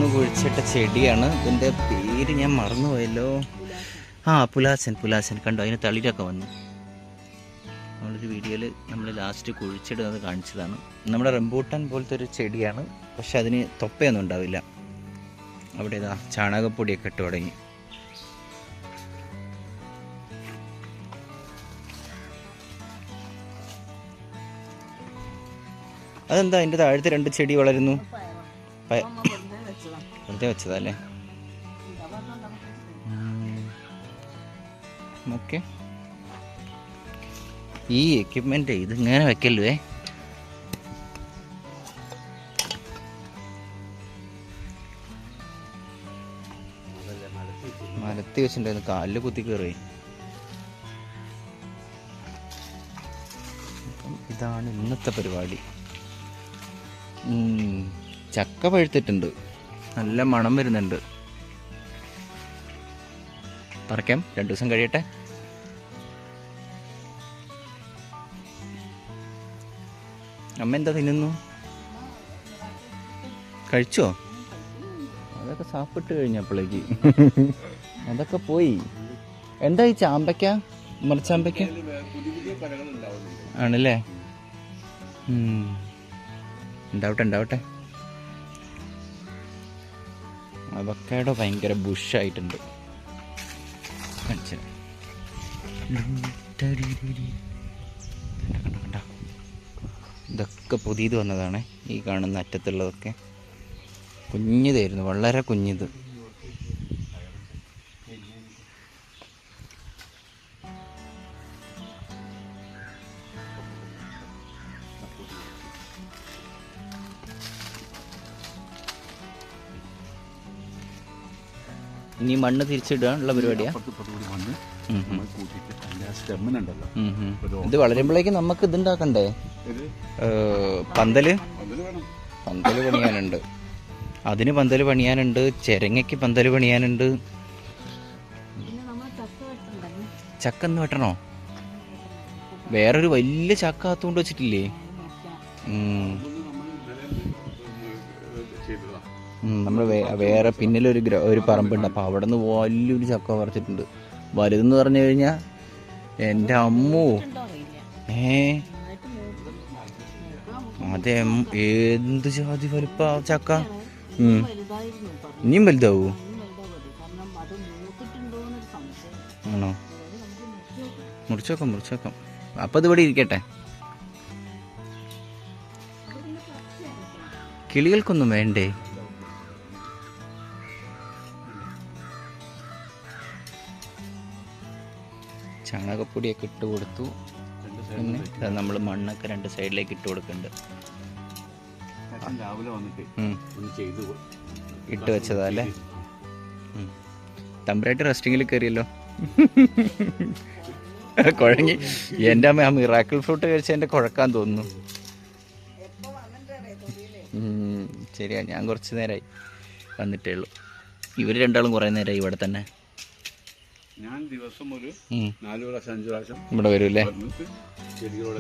നിന്ന് കുഴിച്ചിട്ട ചെടിയാണ്. ഇതിൻ്റെ പേര് ഞാൻ മറന്നുപോയല്ലോ. പുലാസൻ കണ്ടോ, അതിന് തളിരൊക്കെ വന്നു. നമ്മളൊരു വീഡിയോയിൽ നമ്മൾ ലാസ്റ്റ് കുഴിച്ചിടുന്നത് കാണിച്ചതാണ്. നമ്മുടെ റംബൂട്ടാൻ പോലത്തെ ഒരു ചെടിയാണ്, പക്ഷെ അതിന് തൊപ്പയൊന്നും ഉണ്ടാവില്ല. അവിടെ ഇതാ ചാണകപ്പൊടിയൊക്കെ ഇട്ട് തുടങ്ങി. അതെന്താ അതിൻ്റെ താഴത്തെ 2 ചെടി വളരുന്നു? വെറുതെ വെച്ചതല്ലേ? ഓക്കെ, ഈ എക്യുപ്മെന്റ് ഇതിങ്ങനെ വെക്കല്ലേ. മലത്തി വെച്ചിട്ടുണ്ടായിരുന്നു, കാലിൽ കുത്തി കയറി. ഇതാണ് ഇന്നത്തെ പരിപാടി. ചക്ക പഴുത്തിട്ടുണ്ട്, നല്ല മണം വരുന്നുണ്ട്. പറിക്കാം, 2 ദിവസം കഴിയട്ടെ. അമ്മ എന്താ തിന്നുന്നു? കഴിച്ചോ? അതൊക്കെ സാപ്പിട്ട് കഴിഞ്ഞപ്പോഴേക്ക് അതൊക്കെ പോയി. എന്താ ഈ ചാമ്പയ്ക്ക, മറിച്ചാമ്പയ്ക്ക ആണല്ലേ? ഉണ്ടാവട്ടെ. അവക്കാഡോ ഭയങ്കര ബുഷായിട്ടുണ്ട്. ഇതൊക്കെ പുതിയത് വന്നതാണ്. ഈ കാണുന്ന അറ്റത്തുള്ളതൊക്കെ കുഞ്ഞിതായിരുന്നു, വളരെ കുഞ്ഞിത്. ഇനി മണ്ണ് തിരിച്ചിടാനുള്ള പരിപാടിയാ. ഇത് വളരുമ്പോഴേക്കും നമുക്ക് ഇതുണ്ടാക്കണ്ടേ? പന്തല് പണിയാനുണ്ട്, അതിന് പന്തല് പണിയാനുണ്ട്, ചെരങ്ങയ്ക്ക് പന്തല് പണിയാനുണ്ട്. ചക്ക ഒന്ന് വെട്ടണോ? വേറൊരു വലിയ ചക്ക അകത്തുകൊണ്ട് വെച്ചിട്ടില്ലേ? നമ്മൾ വേറെ പിന്നിലൊരു പറമ്പുണ്ട്, അപ്പോൾ അവിടെ നിന്ന് വലിയൊരു ചക്ക പറിച്ചിട്ടുണ്ട്. വലുതെന്ന് പറഞ്ഞു കഴിഞ്ഞാൽ എൻ്റെ അമ്മൂ, അതെ, എന്ത് ജാതി വലുപ്പ ചക്ക. ഇനിയും വലുതാവൂ? ആണോ? മുറിച്ചോക്കാം. അപ്പം ഇതിവിടെ ഇരിക്കട്ടെ. കിളികൾക്കൊന്നും വേണ്ടേ? ചാണകപ്പൊടിയൊക്കെ ഇട്ട് കൊടുത്തു. പിന്നെ നമ്മൾ മണ്ണൊക്കെ 2 സൈഡിലേക്ക് ഇട്ട് കൊടുക്കുന്നുണ്ട്. ഇട്ട് വെച്ചതല്ലേ? തമ്പുരായിട്ട് റെസ്റ്റിങ്ങിൽ കയറിയല്ലോ. കുഴങ്ങി. എൻ്റെ അമ്മ ആ മിറാക്കിൾ ഫ്രൂട്ട് കഴിച്ച എൻ്റെ കുഴക്കാൻ തോന്നുന്നു. ശരിയാ, ഞാൻ കുറച്ച് നേരമായി വന്നിട്ടേ ഉള്ളൂ. ഇവർ രണ്ടാളും കുറേ നേരമായി ഇവിടെ തന്നെ. ഞാൻ ദിവസം ഒരു 4 പ്രാവശ്യം 5 പ്രാവശ്യം ഇവിടെ വരൂല്ലേ?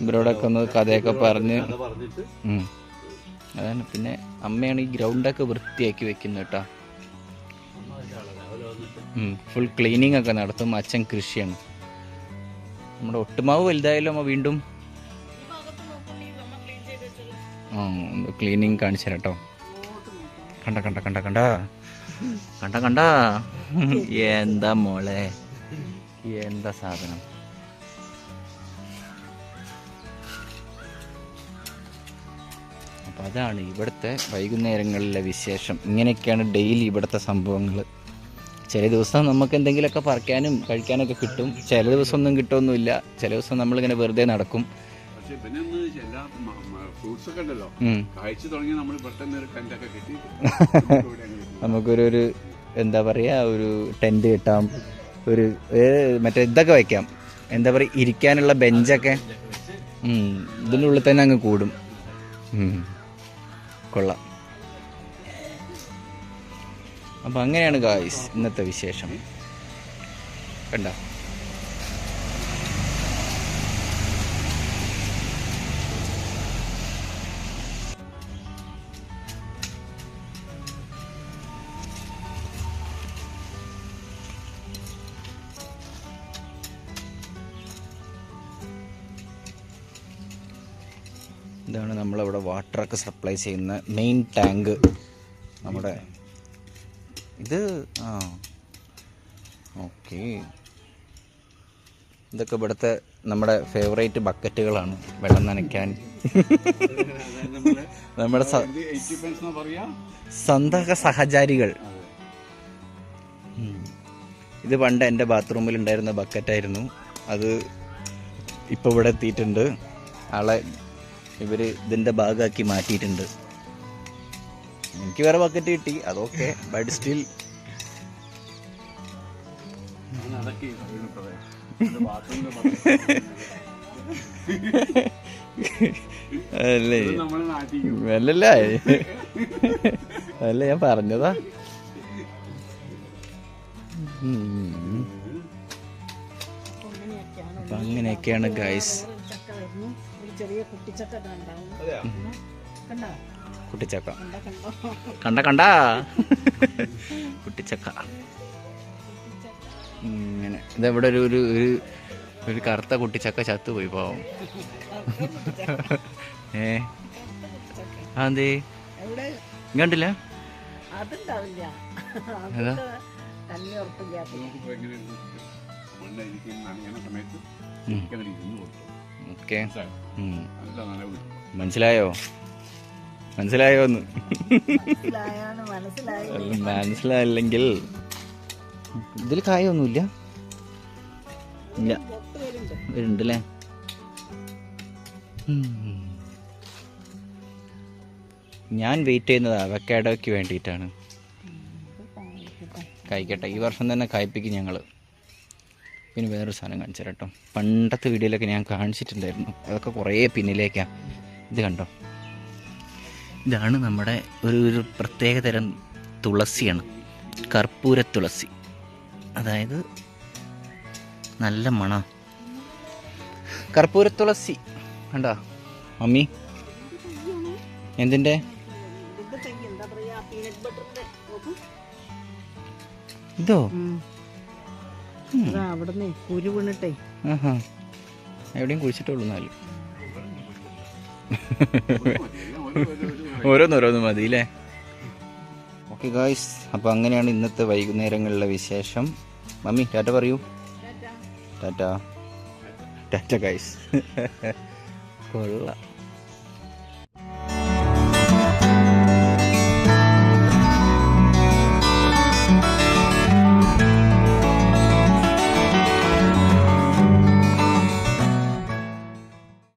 ഇവരോടൊക്കെ ഒന്ന് കഥയൊക്കെ പറഞ്ഞ്. അതാണ്. പിന്നെ അമ്മയാണ് ഈ ഗ്രൗണ്ടൊക്കെ വൃത്തിയാക്കി വെക്കുന്നത് കേട്ടോ. ഫുൾ ക്ലീനിങ് ഒക്കെ നടത്തും. അച്ഛൻ കൃഷിയാണ്. നമ്മുടെ ഒട്ടുമാവ് വലുതായാലും അമ്മ വീണ്ടും ക്ലീനിങ് കാണിച്ചു തരാം കേട്ടോ. കണ്ട എന്താ മോളെ, എന്താ സാധനം. അപ്പം അതാണ് ഇവിടുത്തെ വൈകുന്നേരങ്ങളിലെ വിശേഷം. ഇങ്ങനെയൊക്കെയാണ് ഡെയിലി ഇവിടുത്തെ സംഭവങ്ങൾ. ചില ദിവസം നമുക്ക് എന്തെങ്കിലുമൊക്കെ പറിക്കാനും കഴിക്കാനൊക്കെ കിട്ടും, ചില ദിവസം ഒന്നും കിട്ടുമൊന്നുമില്ല. ചില ദിവസം നമ്മളിങ്ങനെ വെറുതെ നടക്കും. നമുക്കൊരു എന്താ പറയുക, ഒരു ടെൻറ്റ് കിട്ടാം, ഒരു മറ്റേ ഇതൊക്കെ വയ്ക്കാം, എന്താ പറയുക, ഇരിക്കാനുള്ള ബെഞ്ചൊക്കെ ഇതിനുള്ളിൽ തന്നെ അങ്ങ് കൂടും. കൊള്ളാം. അപ്പം അങ്ങനെയാണ് ഗായ്സ് ഇന്നത്തെ വിശേഷം. കണ്ടോ? ഇതാണ് നമ്മളവിടെ വാട്ടറൊക്കെ സപ്ലൈ ചെയ്യുന്ന മെയിൻ ടാങ്ക്. നമ്മുടെ ഇത് ഓക്കെ. ഇതൊക്കെ ഇവിടുത്തെ നമ്മുടെ ഫേവറേറ്റ് ബക്കറ്റുകളാണ് വെള്ളം നനയ്ക്കാൻ. നമ്മുടെ സ്വന്തം സഹചാരികൾ. ഇത് പണ്ട് എൻ്റെ ബാത്റൂമിൽ ഉണ്ടായിരുന്ന ബക്കറ്റായിരുന്നു. അത് ഇപ്പോൾ ഇവിടെ എത്തിയിട്ടുണ്ട്. ആളെ ഇവർ ഇതിൻ്റെ ഭാഗമാക്കി മാറ്റിയിട്ടുണ്ട്. എനിക്ക് വേറെ ബക്കറ്റ് കിട്ടി, അതൊക്കെ. ബട്ട് സ്റ്റിൽ അല്ലേ അല്ലല്ലേ അല്ല, ഞാൻ പറഞ്ഞതാ. അപ്പൊ അങ്ങനെയൊക്കെയാണ് ഗൈസ്. കുട്ടിച്ചക്ക കണ്ട കുട്ടിച്ചക്ക. ഇങ്ങനെ ഇതെവിടെ ഒരു കറുത്ത കുട്ടിച്ചക്ക ചത്തുപോയി പാവം. അതെ കണ്ടില്ല. ഓക്കെ, മനസ്സിലായോന്ന് മനസ്സിലായില്ലെങ്കിൽ ഇതിൽ കായൊന്നുമില്ല. ഇല്ല, വരുന്നുണ്ടല്ലേ. ഞാൻ വെയിറ്റ് ചെയ്യുന്നത് അവക്കാഡോയ്ക്ക് വേണ്ടിയിട്ടാണ്. കായ്ക്കട്ടെ, ഈ വർഷം തന്നെ കായ്പ്പിക്കും ഞങ്ങൾ. പിന്നെ വേറൊരു സാധനം കാണിച്ചു തരാം കേട്ടോ. പണ്ടത്തെ വീഡിയോയിലൊക്കെ ഞാൻ കാണിച്ചിട്ടുണ്ടായിരുന്നു, അതൊക്കെ കുറേ പിന്നിലേക്കാണ്. ഇത് കണ്ടോ, ഇതാണ് നമ്മുടെ ഒരു പ്രത്യേകതരം തുളസിയാണ്, കർപ്പൂര തുളസി. അതായത് നല്ല മണം കർപ്പൂര തുളസി. കണ്ടോ മമ്മി? എന്തിൻ്റെ? ഇതോ കുരു വീണിട്ടേ എവിടെയും കുഴിച്ചിട്ടുള്ളൂ. എന്നാലും ഓരോന്നോരോന്ന് മതി അല്ലേ. ഓക്കെ ഗായ്സ്, അപ്പോൾ അങ്ങനെയാണ് ഇന്നത്തെ വൈകുന്നേരങ്ങളിലെ വിശേഷം. മമ്മി ടാറ്റ പറയൂ. ടാറ്റ ടാറ്റ ഗായ്സ്. കൊള്ളാം.